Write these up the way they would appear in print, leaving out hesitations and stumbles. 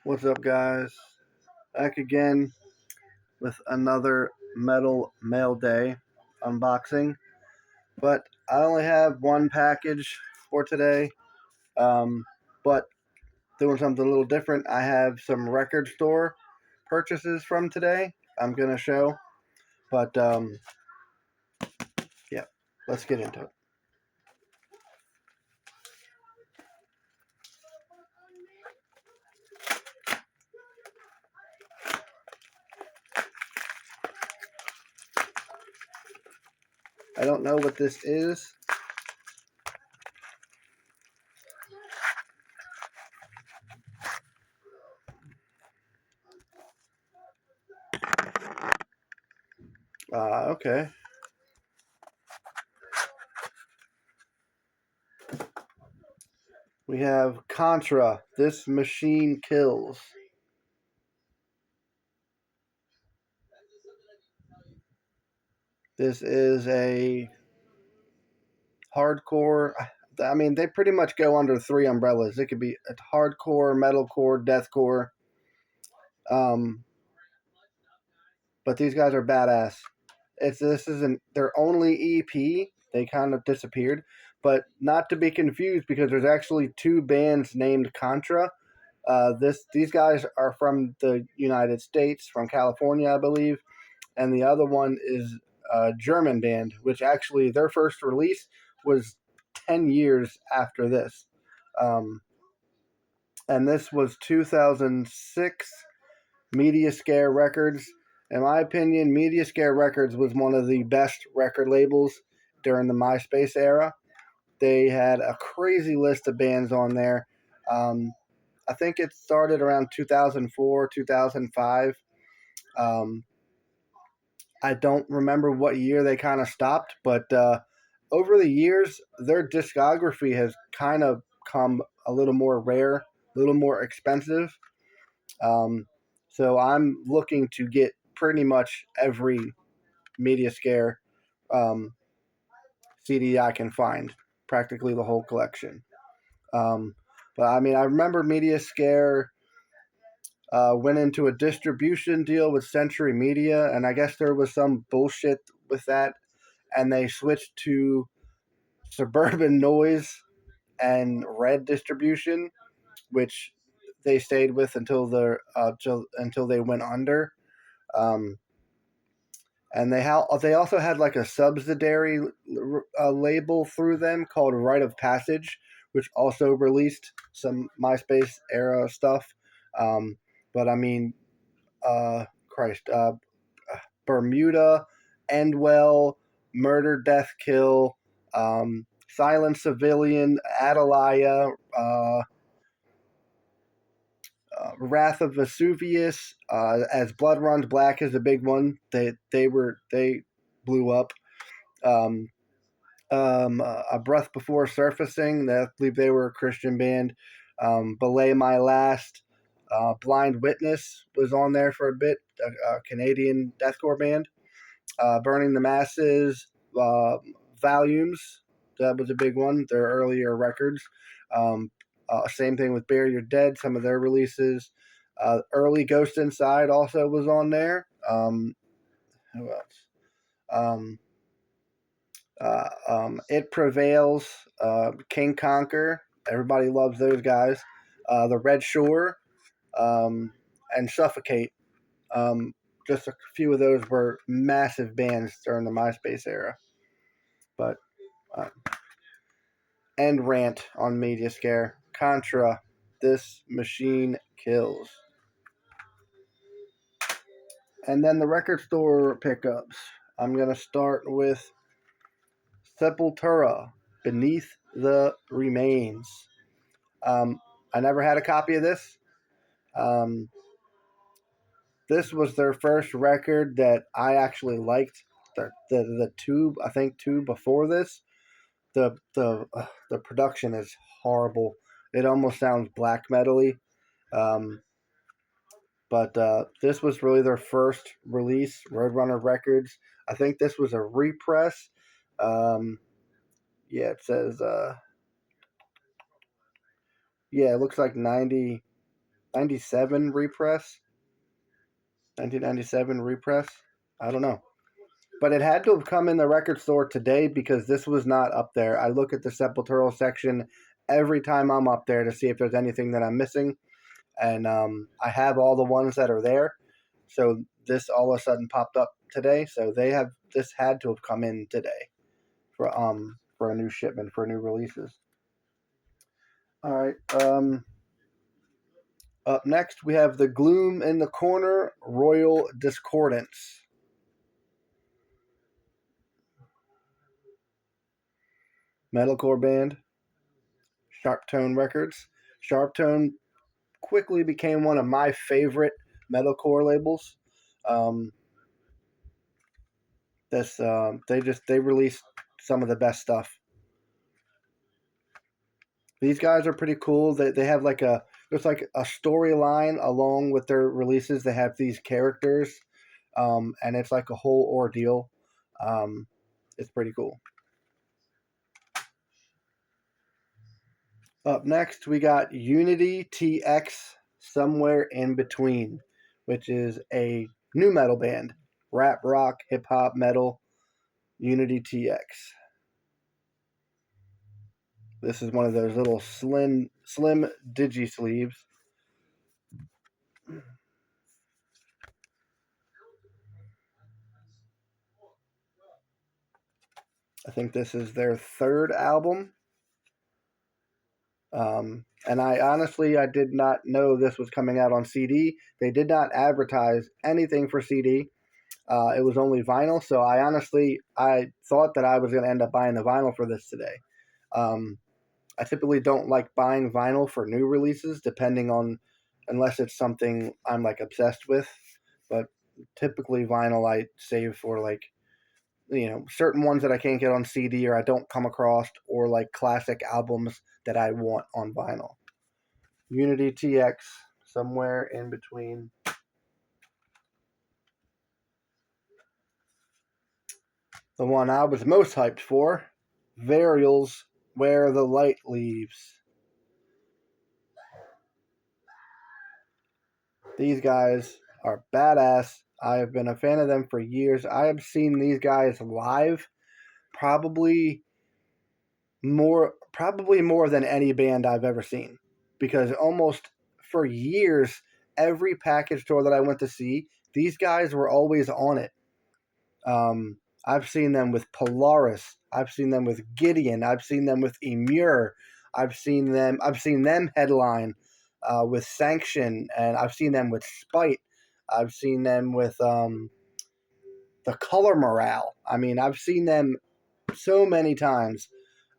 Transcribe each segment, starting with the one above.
What's up, guys? Back again with another Metal Mail Day unboxing. But I only have one package for today. Um, but doing something a little different. I have some record store purchases from today. I'm gonna show. But yeah, let's get into it. I don't know what this is. Okay. We have Contra. This machine kills. This is a hardcore. I mean, they pretty much go under three umbrellas. It could be a hardcore, metalcore, deathcore. Um, but these guys are badass. This isn't their only EP. They kind of disappeared, but not to be confused because there's actually two bands named Contra. These guys are from the United States, from California, I believe, and the other one is a German band, which actually their first release was 10 years after this. Um, and this was 2006 Media Scare Records. In my opinion, Media Scare Records was one of the best record labels during the MySpace era. They had a crazy list of bands on there. Um, I think it started around 2004, 2005. Um, I don't remember what year they kind of stopped, but over the years, their discography has kind of come a little more rare, a little more expensive. Um, so I'm looking to get pretty much every Media Scare um, CD I can find, practically the whole collection. Um, but I mean, I remember Media Scare went into a distribution deal with Century Media, and I guess there was some bullshit with that, and they switched to Suburban Noise and Red Distribution, which they stayed with until they went under. Um, and they also had like a subsidiary label through them called Rite of Passage, which also released some MySpace era stuff. Um, but I mean, Christ, Bermuda, Endwell, Murder, Death, Kill, Silent Civilian, Atalaya, Wrath of Vesuvius, as Blood Runs Black is a big one. They blew up. Um, a Breath Before Surfacing. I believe they were a Christian band. Belay My Last. Blind Witness was on there for a bit. A Canadian deathcore band. Burning the Masses. Volumes. That was a big one. Their earlier records. Same thing with Bury Your Dead. Some of their releases. Early Ghost Inside also was on there. Who else? It Prevails, King Conquer. Everybody loves those guys. The Red Shore, and Suffocate. Um, just a few of those were massive bands during the MySpace era. But uh, end rant on Media Scare. Contra, this machine kills. And then the record store pickups. I'm going to start with Sepultura, Beneath the Remains. Um, I never had a copy of this. Um, this was their first record that I actually liked. The two, I think two before this, the production is horrible. It almost sounds black metally. Um, but this was really their first release, Roadrunner Records. I think this was a repress. Um, yeah, it says yeah, it looks like 90. 97 repress. 1997 repress. I don't know. But it had to have come in the record store today because this was not up there. I look at the Sepultural section every time I'm up there to see if there's anything that I'm missing. And I have all the ones that are there. So this all of a sudden popped up today. So this had to have come in today for a new shipment, for new releases. All right. Up next, we have the Gloom in the Corner Royal Discordance. Metalcore band, Sharptone Records. Sharptone quickly became one of my favorite metalcore labels. They released some of the best stuff. These guys are pretty cool. They have there's like a storyline along with their releases. They have these characters, and it's like a whole ordeal. It's pretty cool. Up next, we got Unity TX Somewhere in Between, which is a new metal band. Rap, rock, hip hop, metal, Unity TX. This is one of those little slim digi sleeves. I think this is their third album. And I did not know this was coming out on CD. They did not advertise anything for CD. It was only vinyl, so I thought that I was going to end up buying the vinyl for this today. I typically don't like buying vinyl for new releases, unless it's something I'm like obsessed with. But typically vinyl I save for like, certain ones that I can't get on CD or I don't come across, or like classic albums that I want on vinyl. Unity TX, Somewhere in Between. The one I was most hyped for, Varials, Where the Light Leaves. These guys are badass. I have been a fan of them for years. I have seen these guys live probably more than any band I've ever seen, because almost for years every package tour that I went to see, these guys were always on it. I've seen them with Polaris. I've seen them with Gideon. I've seen them with Emure. I've seen them headline with Sanction, and I've seen them with Spite. I've seen them with the Color Morale. I mean, I've seen them so many times.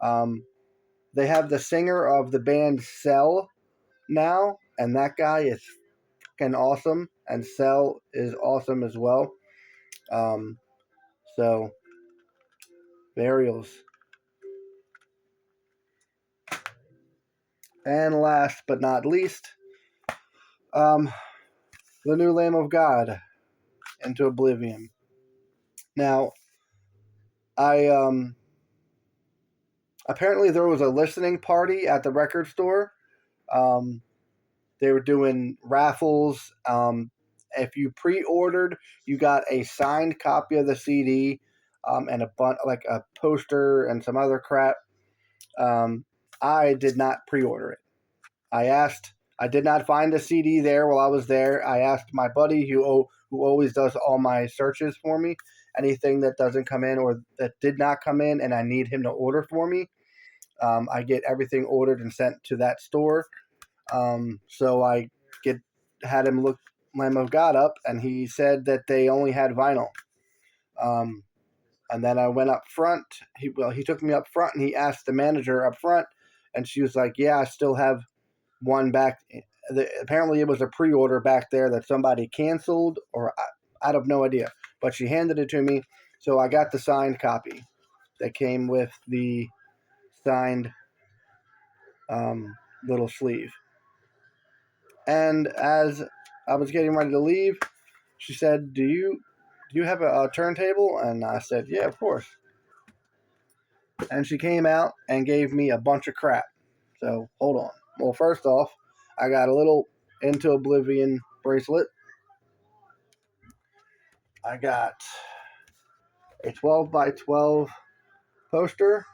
They have the singer of the band Cell now, and that guy is fucking awesome, and Cell is awesome as well. So, Burials. And last but not least, the new Lamb of God, Into Oblivion. Now, I apparently there was a listening party at the record store. They were doing raffles. If you pre-ordered, you got a signed copy of the CD, and like a poster and some other crap. I did not pre-order it. I did not find a CD there while I was there. I asked my buddy who always does all my searches for me. Anything that doesn't come in or that did not come in, and I need him to order for me, I get everything ordered and sent to that store. So I had him look Lamb of God up, and he said that they only had vinyl. And then I went up front. He took me up front, and he asked the manager up front, and she was like, "Yeah, I still have one back." Apparently, it was a pre-order back there that somebody canceled, or I have no idea. But she handed it to me, so I got the signed copy that came with the signed little sleeve. And as I was getting ready to leave, she said, "Do you have a turntable?" And I said, "Yeah, of course." And she came out and gave me a bunch of crap. So hold on. Well, first off, I got a little Into Oblivion bracelet. I got a 12 by 12 poster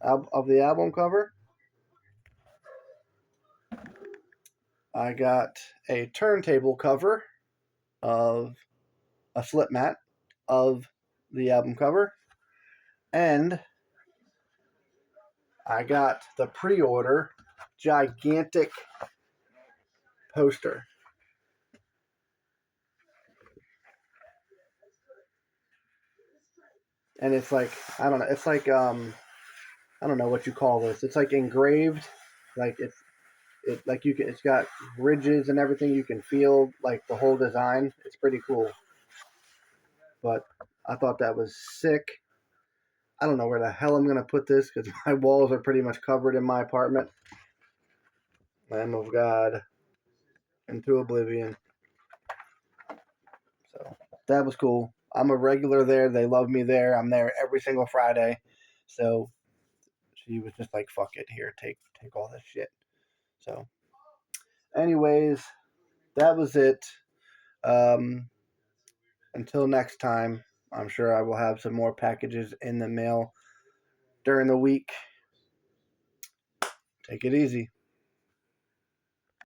of the album cover. I got a turntable cover of a slip mat of the album cover. And I got the pre-order gigantic poster. And it's like, I don't know, it's like I don't know what you call this. It's like engraved, like it like you can. It's got ridges and everything. You can feel like the whole design. It's pretty cool. But I thought that was sick. I don't know where the hell I'm gonna put this because my walls are pretty much covered in my apartment. Lamb of God, Into Oblivion. So that was cool. I'm a regular there. They love me there. I'm there every single Friday. So she was just like, "Fuck it, here, take all this shit." So, anyways, that was it. Um, until next time, I'm sure I will have some more packages in the mail during the week. Take it easy.